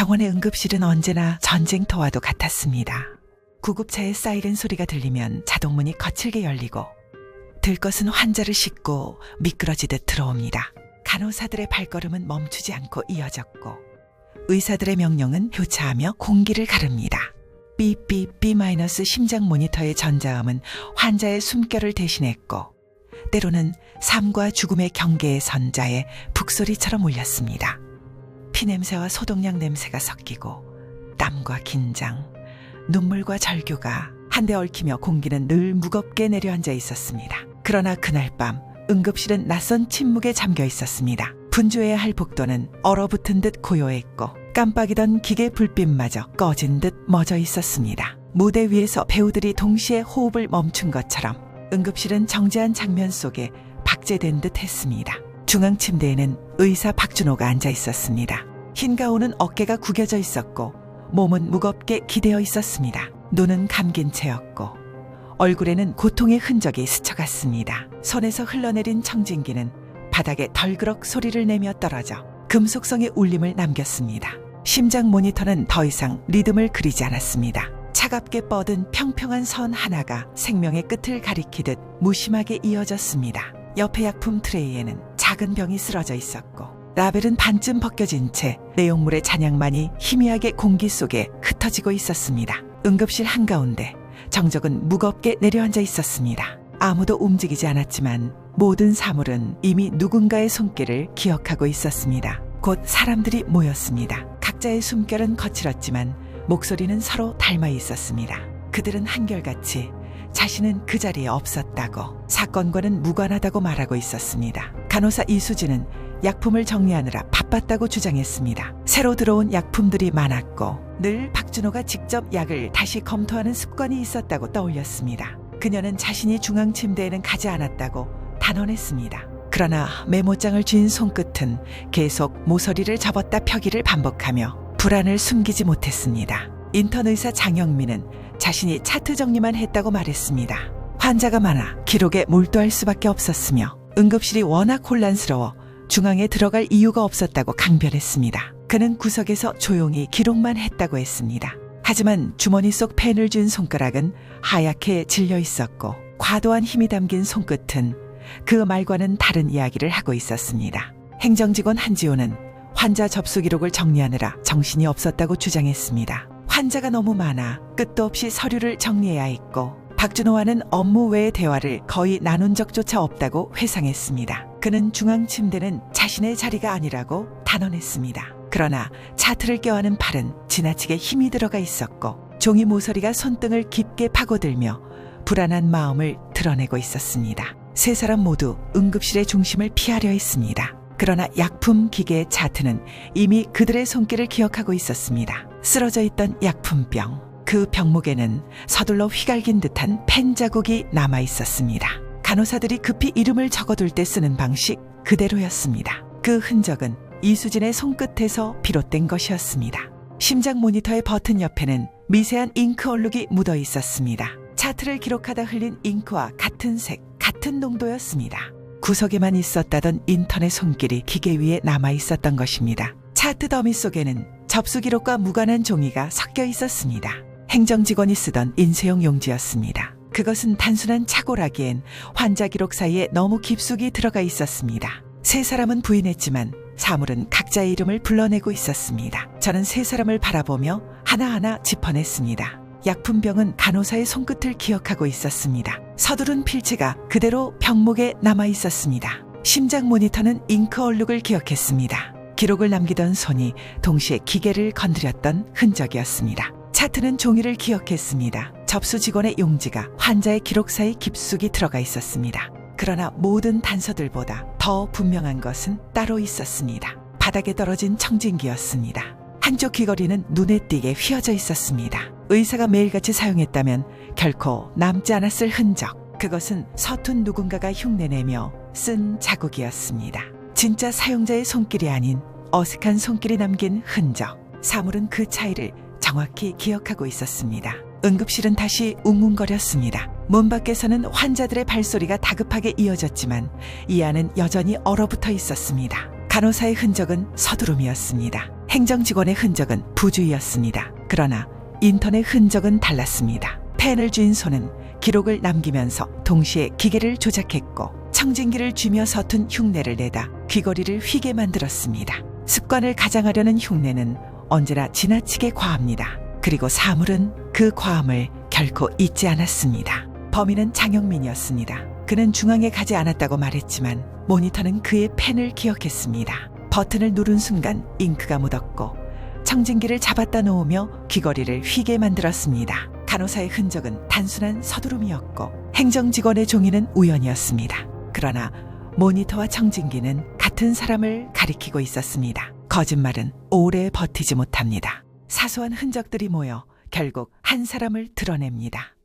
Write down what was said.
병원의 응급실은 언제나 전쟁터와도 같았습니다. 구급차의 사이렌 소리가 들리면 자동문이 거칠게 열리고 들것은 환자를 싣고 미끄러지듯 들어옵니다. 간호사들의 발걸음은 멈추지 않고 이어졌고 의사들의 명령은 효차하며 공기를 가릅니다. 삐삐삐 마이너스 심장 모니터의 전자음은 환자의 숨결을 대신했고 때로는 삶과 죽음의 경계에 선 자의 북소리처럼 울렸습니다. 피냄새와 소독약 냄새가 섞이고 땀과 긴장, 눈물과 절규가 한데 얽히며 공기는 늘 무겁게 내려앉아 있었습니다. 그러나 그날 밤 응급실은 낯선 침묵에 잠겨 있었습니다. 분주해야 할 복도는 얼어붙은 듯 고요했고 깜빡이던 기계 불빛마저 꺼진 듯 멎어 있었습니다. 무대 위에서 배우들이 동시에 호흡을 멈춘 것처럼 응급실은 정제한 장면 속에 박제된 듯 했습니다. 중앙 침대에는 의사 박준호가 앉아 있었습니다. 흰 가운은 어깨가 구겨져 있었고 몸은 무겁게 기대어 있었습니다. 눈은 감긴 채였고 얼굴에는 고통의 흔적이 스쳐갔습니다. 손에서 흘러내린 청진기는 바닥에 덜그럭 소리를 내며 떨어져 금속성의 울림을 남겼습니다. 심장 모니터는 더 이상 리듬을 그리지 않았습니다. 차갑게 뻗은 평평한 선 하나가 생명의 끝을 가리키듯 무심하게 이어졌습니다. 옆에 약품 트레이에는 작은 병이 쓰러져 있었고 라벨은 반쯤 벗겨진 채 내용물의 잔향만이 희미하게 공기 속에 흩어지고 있었습니다. 응급실 한가운데 정적은 무겁게 내려앉아 있었습니다. 아무도 움직이지 않았지만 모든 사물은 이미 누군가의 손길을 기억하고 있었습니다. 곧 사람들이 모였습니다. 각자의 숨결은 거칠었지만 목소리는 서로 닮아 있었습니다. 그들은 한결같이 자신은 그 자리에 없었다고, 사건과는 무관하다고 말하고 있었습니다. 간호사 이수진은 약품을 정리하느라 바빴다고 주장했습니다. 새로 들어온 약품들이 많았고 늘 박준호가 직접 약을 다시 검토하는 습관이 있었다고 떠올렸습니다. 그녀는 자신이 중앙 침대에는 가지 않았다고 단언했습니다. 그러나 메모장을 쥔 손끝은 계속 모서리를 접었다 펴기를 반복하며 불안을 숨기지 못했습니다. 인턴 의사 장영민은 자신이 차트 정리만 했다고 말했습니다. 환자가 많아 기록에 몰두할 수밖에 없었으며 응급실이 워낙 혼란스러워 중앙에 들어갈 이유가 없었다고 강변했습니다. 그는 구석에서 조용히 기록만 했다고 했습니다. 하지만 주머니 속 펜을 쥔 손가락은 하얗게 질려 있었고 과도한 힘이 담긴 손끝은 그 말과는 다른 이야기를 하고 있었습니다. 행정직원 한지호는 환자 접수 기록을 정리하느라 정신이 없었다고 주장했습니다. 환자가 너무 많아 끝도 없이 서류를 정리해야 했고 박준호와는 업무 외의 대화를 거의 나눈 적조차 없다고 회상했습니다. 그는 중앙 침대는 자신의 자리가 아니라고 단언했습니다. 그러나 차트를 껴안은 팔은 지나치게 힘이 들어가 있었고 종이 모서리가 손등을 깊게 파고들며 불안한 마음을 드러내고 있었습니다. 세 사람 모두 응급실의 중심을 피하려 했습니다. 그러나 약품 기계의 차트는 이미 그들의 손길을 기억하고 있었습니다. 쓰러져 있던 약품병, 그 병목에는 서둘러 휘갈긴 듯한 펜 자국이 남아 있었습니다. 간호사들이 급히 이름을 적어둘 때 쓰는 방식 그대로였습니다. 그 흔적은 이수진의 손끝에서 비롯된 것이었습니다. 심장 모니터의 버튼 옆에는 미세한 잉크 얼룩이 묻어 있었습니다. 차트를 기록하다 흘린 잉크와 같은 색, 같은 농도였습니다. 구석에만 있었다던 인턴의 손길이 기계 위에 남아 있었던 것입니다. 차트 더미 속에는 접수 기록과 무관한 종이가 섞여 있었습니다. 행정직원이 쓰던 인쇄용 용지였습니다. 그것은 단순한 착오라기엔 환자 기록 사이에 너무 깊숙이 들어가 있었습니다. 세 사람은 부인했지만 사물은 각자의 이름을 불러내고 있었습니다. 저는 세 사람을 바라보며 하나하나 짚어냈습니다. 약품병은 간호사의 손끝을 기억하고 있었습니다. 서두른 필지가 그대로 병목에 남아 있었습니다. 심장 모니터는 잉크 얼룩을 기억했습니다. 기록을 남기던 손이 동시에 기계를 건드렸던 흔적이었습니다. 차트는 종이를 기억했습니다. 접수 직원의 용지가 환자의 기록 사이 깊숙이 들어가 있었습니다. 그러나 모든 단서들보다 더 분명한 것은 따로 있었습니다. 바닥에 떨어진 청진기였습니다. 한쪽 귀걸이는 눈에 띄게 휘어져 있었습니다. 의사가 매일같이 사용했다면 결코 남지 않았을 흔적. 그것은 서툰 누군가가 흉내내며 쓴 자국이었습니다. 진짜 사용자의 손길이 아닌 어색한 손길이 남긴 흔적. 사물은 그 차이를 정확히 기억하고 있었습니다. 응급실은 다시 웅웅거렸습니다. 문 밖에서는 환자들의 발소리가 다급하게 이어졌지만 이 안은 여전히 얼어붙어 있었습니다. 간호사의 흔적은 서두름이었습니다. 행정직원의 흔적은 부주의였습니다. 그러나 인턴의 흔적은 달랐습니다. 펜을 쥔 손은 기록을 남기면서 동시에 기계를 조작했고 청진기를 쥐며 서툰 흉내를 내다 귀걸이를 휘게 만들었습니다. 습관을 가장하려는 흉내는 언제나 지나치게 과합니다. 그리고 사물은 그 과함을 결코 잊지 않았습니다. 범인은 장영민이었습니다. 그는 중앙에 가지 않았다고 말했지만 모니터는 그의 펜을 기억했습니다. 버튼을 누른 순간 잉크가 묻었고 청진기를 잡았다 놓으며 귀걸이를 휘게 만들었습니다. 간호사의 흔적은 단순한 서두름이었고 행정직원의 종이는 우연이었습니다. 그러나 모니터와 청진기는 같은 사람을 가리키고 있었습니다. 거짓말은 오래 버티지 못합니다. 사소한 흔적들이 모여 결국 한 사람을 드러냅니다.